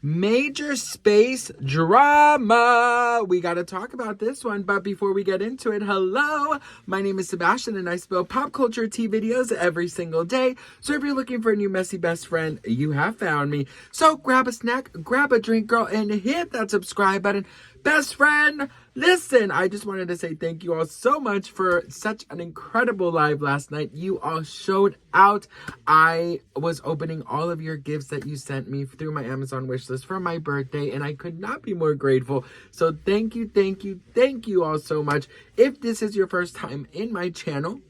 Major space drama. We got to talk about this one, but before we get into it, hello, my name is Sebastian and I spill pop culture tea videos every single day. So if you're looking for a new messy best friend, you have found me. So grab a snack, grab a drink, girl, and hit that subscribe button. Best friend, listen, I just wanted to say thank you all so much for such an incredible live last night. You all showed out. I was opening all of your gifts that you sent me through my Amazon wishlist for my birthday, and I could not be more grateful. So thank you all so much. If this is your first time in my channel,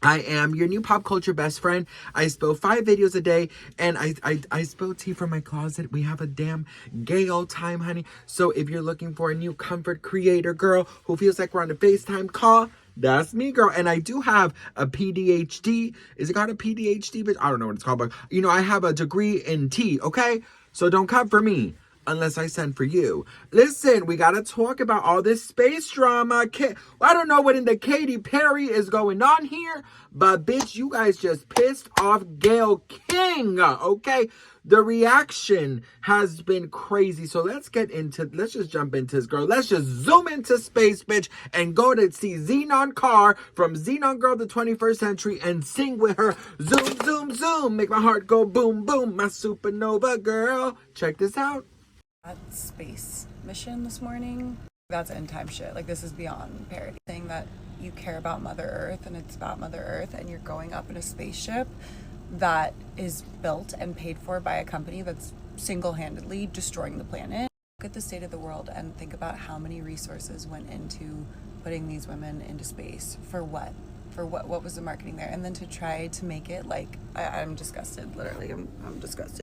I am your new pop culture best friend. I spill 5 videos a day, and I spill tea from my closet. We have a damn gay old time, honey. So if you're looking for a new comfort creator girl who feels like we're on a FaceTime call, that's me, girl. And I do have a PhD. Is it called a PhD? But I don't know what it's called, but you know, I have a degree in tea, okay? So don't come for me unless I send for you. Listen, we gotta talk about all this space drama. I don't know what in the Katy Perry is going on here, but bitch, you guys just pissed off Gayle King, okay? The reaction has been crazy. So let's just jump into this, girl. Let's just zoom into space, bitch, and go to see Xenon Carr from Xenon Girl the 21st Century and sing with her. Zoom, zoom, zoom. Make my heart go boom, boom. My supernova girl. Check this out. That space mission this morning, that's end time shit. Like, this is beyond parody. Saying that you care about Mother Earth and it's about Mother Earth and you're going up in a spaceship that is built and paid for by a company that's single-handedly destroying the planet. Look at the state of the world and think about how many resources went into putting these women into space. For what? For what was the marketing there? And then to try to make it like, I'm disgusted, literally, I'm disgusted.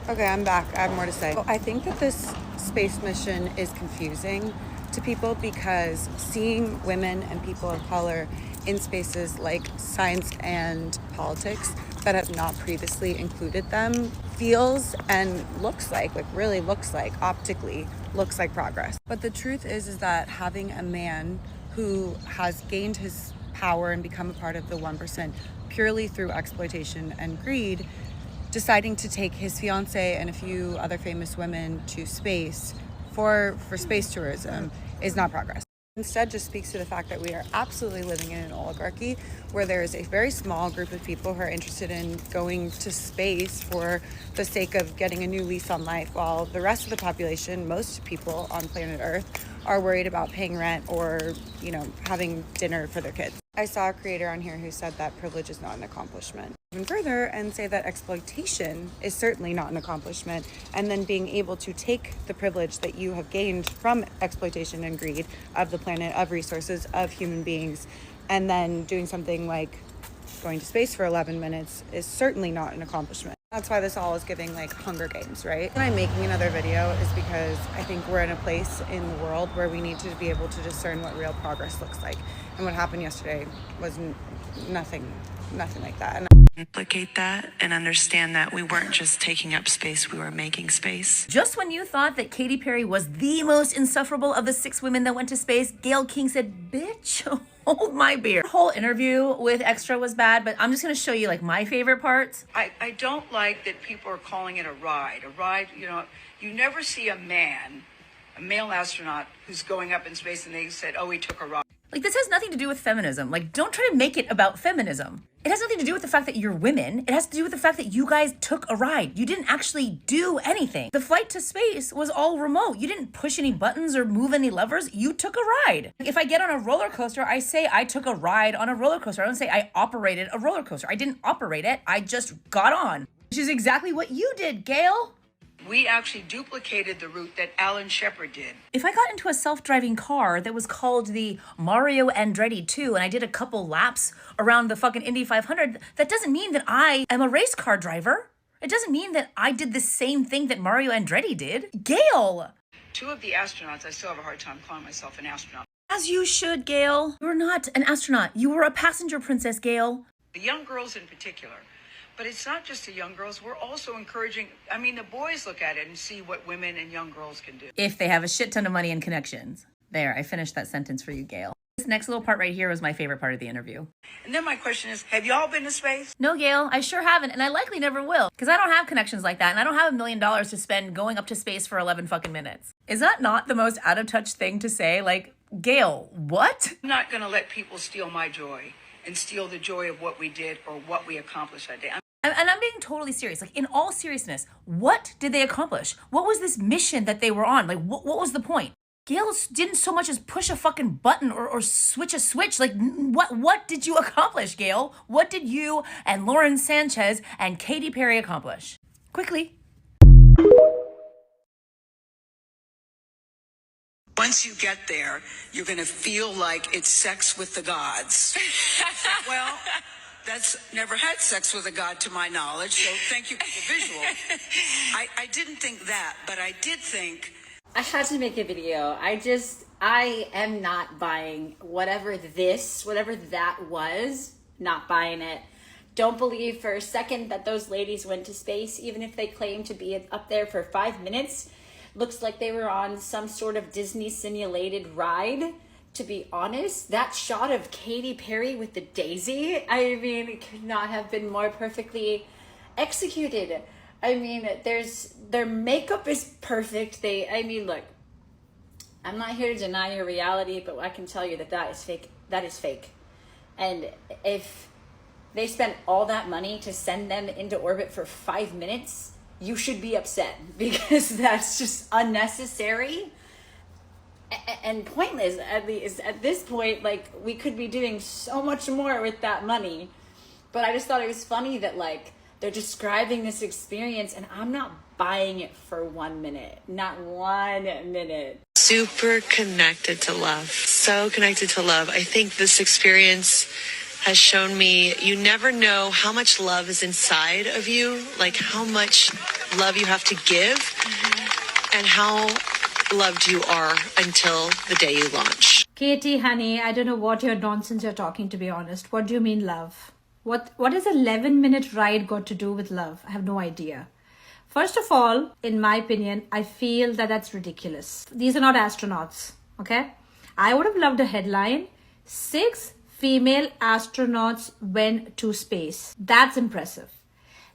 Okay, I'm back. I have more to say. I think that this space mission is confusing to people because seeing women and people of color in spaces like science and politics that have not previously included them feels and really looks like, optically, looks like progress. But the truth is that having a man who has gained his power and become a part of the 1% purely through exploitation and greed, deciding to take his fiance and a few other famous women to space for space tourism is not progress. Instead, just speaks to the fact that we are absolutely living in an oligarchy where there is a very small group of people who are interested in going to space for the sake of getting a new lease on life, while the rest of the population, most people on planet Earth, are worried about paying rent or, you know, having dinner for their kids. I saw a creator on here who said that privilege is not an accomplishment. Even further, and say that exploitation is certainly not an accomplishment, and then being able to take the privilege that you have gained from exploitation and greed of the planet, of resources, of human beings, and then doing something like going to space for 11 minutes is certainly not an accomplishment. That's why this all is giving like Hunger Games, right? And I'm making another video is because I think we're in a place in the world where we need to be able to discern what real progress looks like. And what happened yesterday was nothing like that. And implicate that and understand that we weren't just taking up space, we were making space. Just when you thought that Katy Perry was the most insufferable of the 6 women that went to space, Gayle King said, bitch, hold my beer. Her whole interview with Extra was bad, but I'm just gonna show you like my favorite parts. I don't like that people are calling it a ride. A ride, you know, you never see a male astronaut who's going up in space and they said, oh, he took a ride. Like, this has nothing to do with feminism. Like, don't try to make it about feminism. It has nothing to do with the fact that you're women. It has to do with the fact that you guys took a ride. You didn't actually do anything. The flight to space was all remote. You didn't push any buttons or move any levers. You took a ride. If I get on a roller coaster, I say I took a ride on a roller coaster. I don't say I operated a roller coaster. I didn't operate it. I just got on. Which is exactly what you did, Gayle. We actually duplicated the route that Alan Shepard did. If I got into a self-driving car that was called the Mario Andretti 2 and I did a couple laps around the fucking Indy 500, that doesn't mean that I am a race car driver. It doesn't mean that I did the same thing that Mario Andretti did. Gayle! 2 of the astronauts, I still have a hard time calling myself an astronaut. As you should, Gayle. You were not an astronaut. You were a passenger princess, Gayle. The young girls in particular. But it's not just the young girls. We're also encouraging, I mean, the boys look at it and see what women and young girls can do. If they have a shit ton of money and connections. There, I finished that sentence for you, Gayle. This next little part right here was my favorite part of the interview. And then my question is, have y'all been to space? No, Gayle, I sure haven't, and I likely never will, because I don't have connections like that, and I don't have $1 million to spend going up to space for 11 fucking minutes. Is that not the most out of touch thing to say? Like, Gayle, what? I'm not going to let people steal my joy and steal the joy of what we did or what we accomplished that day. And I'm being totally serious. Like, in all seriousness, what did they accomplish? What was this mission that they were on? Like, what was the point? Gayle didn't so much as push a fucking button or switch a switch. Like, what did you accomplish, Gayle? What did you and Lauren Sánchez and Katy Perry accomplish? Quickly. Once you get there, you're going to feel like it's sex with the gods. Well, that's never had sex with a god to my knowledge, so thank you for the visual. I didn't think that, but I did think... I had to make a video. I am not buying whatever that was, not buying it. Don't believe for a second that those ladies went to space, even if they claim to be up there for 5 minutes. Looks like they were on some sort of Disney simulated ride. To be honest, that shot of Katy Perry with the daisy, I mean, it could not have been more perfectly executed. I mean, their makeup is perfect. Look, I'm not here to deny your reality, but I can tell you that is fake. That is fake. And if they spent all that money to send them into orbit for 5 minutes, you should be upset, because that's just unnecessary and pointless. At least at this point, like, we could be doing so much more with that money. But I just thought it was funny that, like, they're describing this experience and I'm not buying it for 1 minute. Not 1 minute. Super connected to love. So connected to love. I think this experience has shown me you never know how much love is inside of you, like how much love you have to give, and how loved you are until the day you launch. Katie, honey, I don't know what your nonsense you're talking, to be honest. What do you mean love? What is 11-minute ride got to do with love? I have no idea. First of all, in my opinion, I feel that that's ridiculous. These are not astronauts, okay? I would have loved a headline: 6 female astronauts went to space. That's impressive.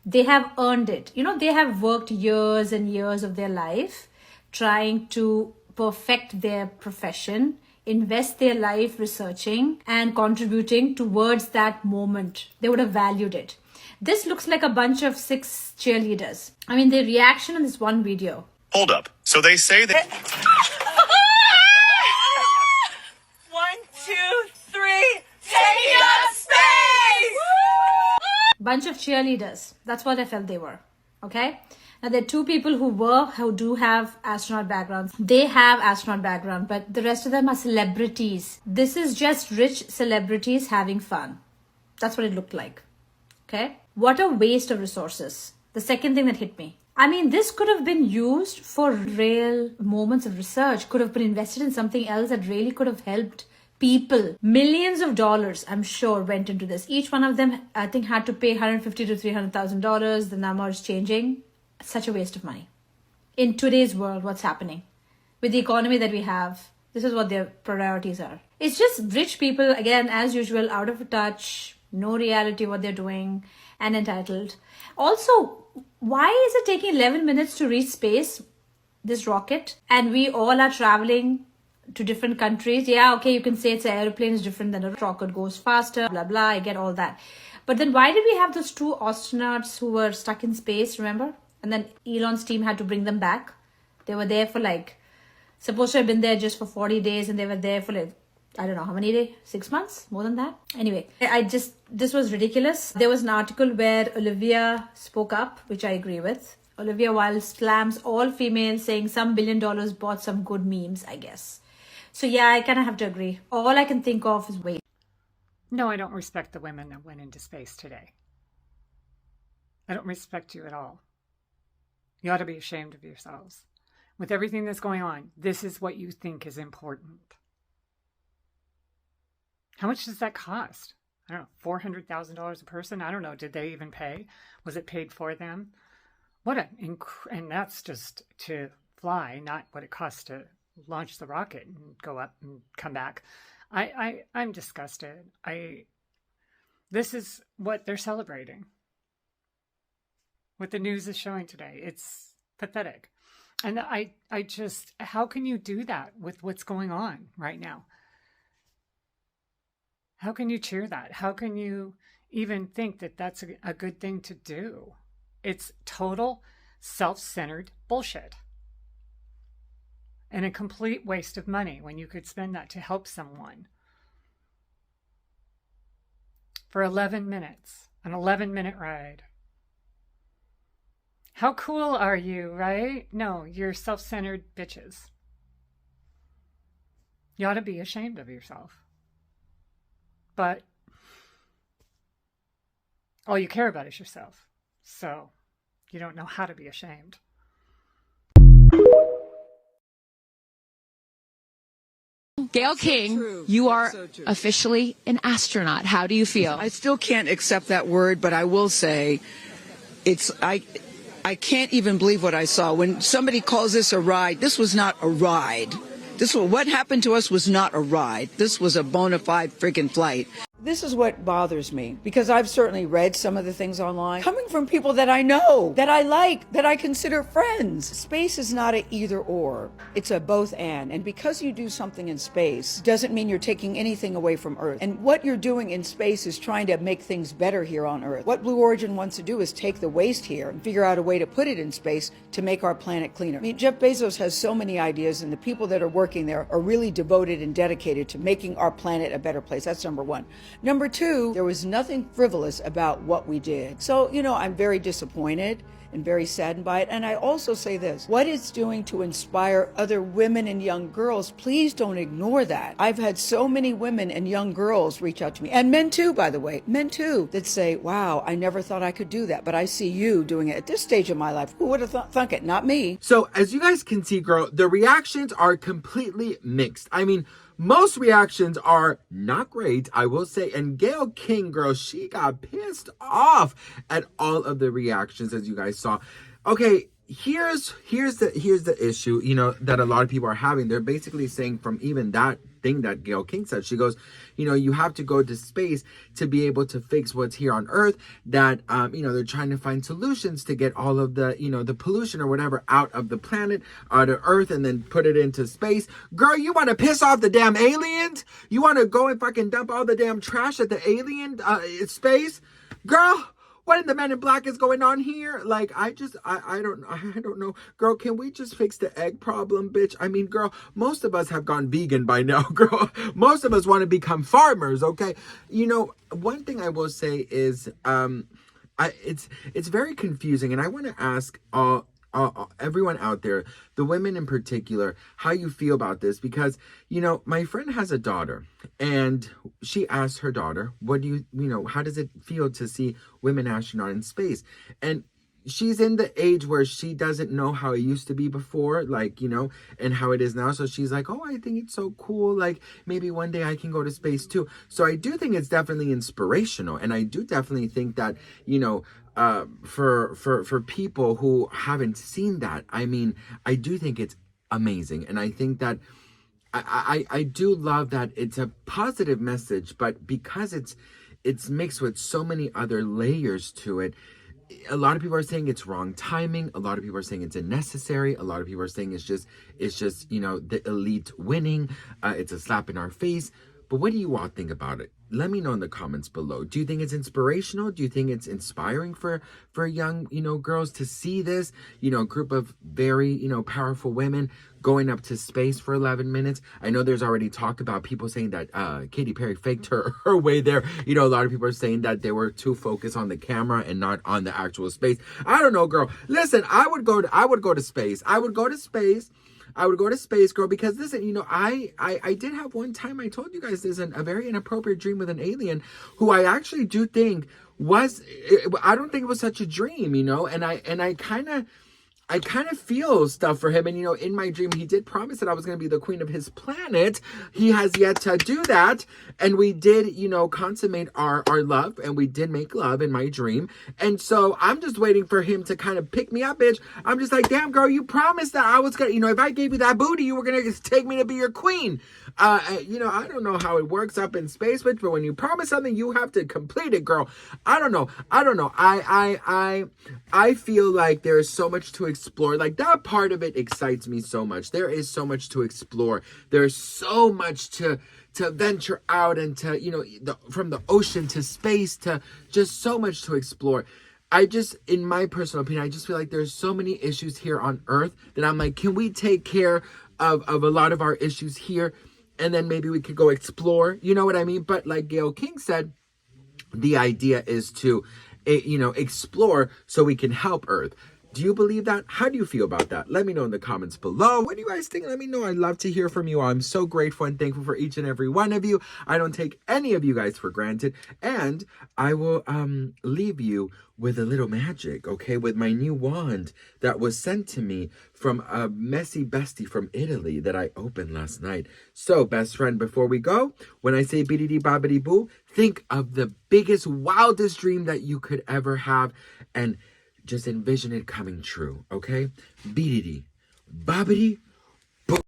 They have earned it. You know, they have worked years and years of their life trying to perfect their profession, invest their life researching and contributing towards that moment. They would have valued it. This looks like a bunch of 6 cheerleaders. I mean, their reaction in this one video. Hold up. So they say that... 1, 2, 3, taking up space! Bunch of cheerleaders. That's what I felt they were. Okay? Now, there are 2 people who do have astronaut backgrounds. They have astronaut background, but the rest of them are celebrities. This is just rich celebrities having fun. That's what it looked like. Okay? What a waste of resources. The second thing that hit me. I mean, this could have been used for real moments of research, could have been invested in something else that really could have helped people. Millions of dollars, I'm sure, went into this. Each one of them, I think, had to pay $150,000 to $300,000. The number is changing. Such a waste of money. In today's world, what's happening? With the economy that we have, this is what their priorities are. It's just rich people, again, as usual, out of touch, no reality what they're doing, and entitled. Also, why is it taking 11 minutes to reach space, this rocket, and we all are traveling to different countries? Yeah, okay, you can say it's an airplane is different than a rocket, goes faster, blah, blah, I get all that. But then why did we have those 2 astronauts who were stuck in space, remember? And then Elon's team had to bring them back. They were there for supposed to have been there just for 40 days, and they were there for I don't know how many days, 6 months, more than that. Anyway, this was ridiculous. There was an article where Olivia spoke up, which I agree with. Olivia Wilde slams all females, saying some $1 billion bought some good memes, I guess. So yeah, I kind of have to agree. All I can think of is wait. No, I don't respect the women that went into space today. I don't respect you at all. You ought to be ashamed of yourselves. With everything that's going on, this is what you think is important. How much does that cost? I don't know, $400,000 a person? I don't know. Did they even pay? Was it paid for them? And that's just to fly, not what it costs to launch the rocket and go up and come back. I'm disgusted. This is what they're celebrating. What the news is showing today. It's pathetic. And I just, how can you do that with what's going on right now? How can you cheer that? How can you even think that that's a good thing to do? It's total self-centered bullshit. And a complete waste of money when you could spend that to help someone. For 11 minutes, an 11-minute ride. How cool are you, right? No, you're self-centered bitches. You ought to be ashamed of yourself. But all you care about is yourself. So you don't know how to be ashamed. Gayle King, you are officially an astronaut. How do you feel? I still can't accept that word, but I will say I can't even believe what I saw. When somebody calls this a ride, this was not a ride. What happened to us was not a ride. This was a bona fide freaking flight. This is what bothers me, because I've certainly read some of the things online coming from people that I know, that I like, that I consider friends. Space is not an either or. It's a both and because you do something in space doesn't mean you're taking anything away from Earth. And what you're doing in space is trying to make things better here on Earth. What Blue Origin wants to do is take the waste here and figure out a way to put it in space to make our planet cleaner. I mean, Jeff Bezos has so many ideas, and the people that are working there are really devoted and dedicated to making our planet a better place. That's number one. Number two, there was nothing frivolous about what we did. So, I'm very disappointed and very saddened by it. And I also say this, what it's doing to inspire other women and young girls, please don't ignore that. I've had so many women and young girls reach out to me, and men too, by the way, men too, that say, wow, I never thought I could do that, but I see you doing it at this stage of my life. Who would have thunk it? Not me. So as you guys can see, girl, the reactions are completely mixed. I mean, most reactions are not great, I will say. And Gayle King, girl, she got pissed off at all of the reactions, as you guys saw. Okay, here's the issue, that a lot of people are having. They're basically saying from even that thing that Gayle King said, she goes, you have to go to space to be able to fix what's here on Earth, that, they're trying to find solutions to get all of the, the pollution or whatever out of the planet, out of Earth, and then put it into space. Girl, you want to piss off the damn aliens? You want to go and fucking dump all the damn trash at the alien space? Girl, what in the Men in Black is going on here? Like, I don't know. Girl, can we just fix the egg problem, bitch? I mean, girl, most of us have gone vegan by now, girl. Most of us want to become farmers, okay? One thing I will say is, it's very confusing, and I want to ask everyone out there, the women in particular, how you feel about this, because my friend has a daughter, and she asked her daughter, what do how does it feel to see women astronaut in space? And she's in the age where she doesn't know how it used to be before, like, and how it is now. So she's like, oh, I think it's so cool. Like, maybe one day I can go to space too. So I do think it's definitely inspirational. And I do definitely think that, for people who haven't seen that, I mean, I do think it's amazing. And I think that I do love that it's a positive message, but because it's mixed with so many other layers to it, a lot of people are saying it's wrong timing. A lot of people are saying it's unnecessary. A lot of people are saying it's just the elite winning. It's a slap in our face. But what do you all think about it? Let me know in the comments below. Do you think it's inspirational? Do you think it's inspiring for young, girls to see this, a group of very, powerful women going up to space for 11 minutes? I know there's already talk about people saying that Katy Perry faked her way there. A lot of people are saying that they were too focused on the camera and not on the actual space. I don't know, girl. Listen, I would go to space. I would go to space, girl, because listen, I did have one time, I told you guys there's a very inappropriate dream with an alien who I actually do think I don't think it was such a dream, and I kind of, I kind of feel stuff for him. And, you know, in my dream, he did promise that I was going to be the queen of his planet. He has yet to do that. And we did, you know, consummate our love, and we did make love in my dream. And so I'm just waiting for him to kind of pick me up, bitch. I'm just like, damn, girl, you promised that I was going to, you know, if I gave you that booty, you were going to take me to be your queen. You know, I don't know how it works up in space, bitch, but when you promise something, you have to complete it, girl. I don't know. I feel like there is so much to explore. Like, that part of it excites me so much. There is so much to explore. There's so much to venture out and to, you know, from the ocean to space to just so much to explore. I just, in my personal opinion, I just feel like there's so many issues here on Earth that I'm like, can we take care of a lot of our issues here? And then maybe we could go explore, you know what I mean? But like Gayle King said, the idea is to, you know, explore so we can help Earth. Do you believe that? How do you feel about that? Let me know in the comments below. What do you guys think? Let me know. I'd love to hear from you. I'm so grateful and thankful for each and every one of you. I don't take any of you guys for granted. And I will leave you with a little magic, okay? With my new wand that was sent to me from a messy bestie from Italy that I opened last night. So, best friend, before we go, when I say biddity bobbity boo, think of the biggest, wildest dream that you could ever have and just envision it coming true, okay? Biddity bobbity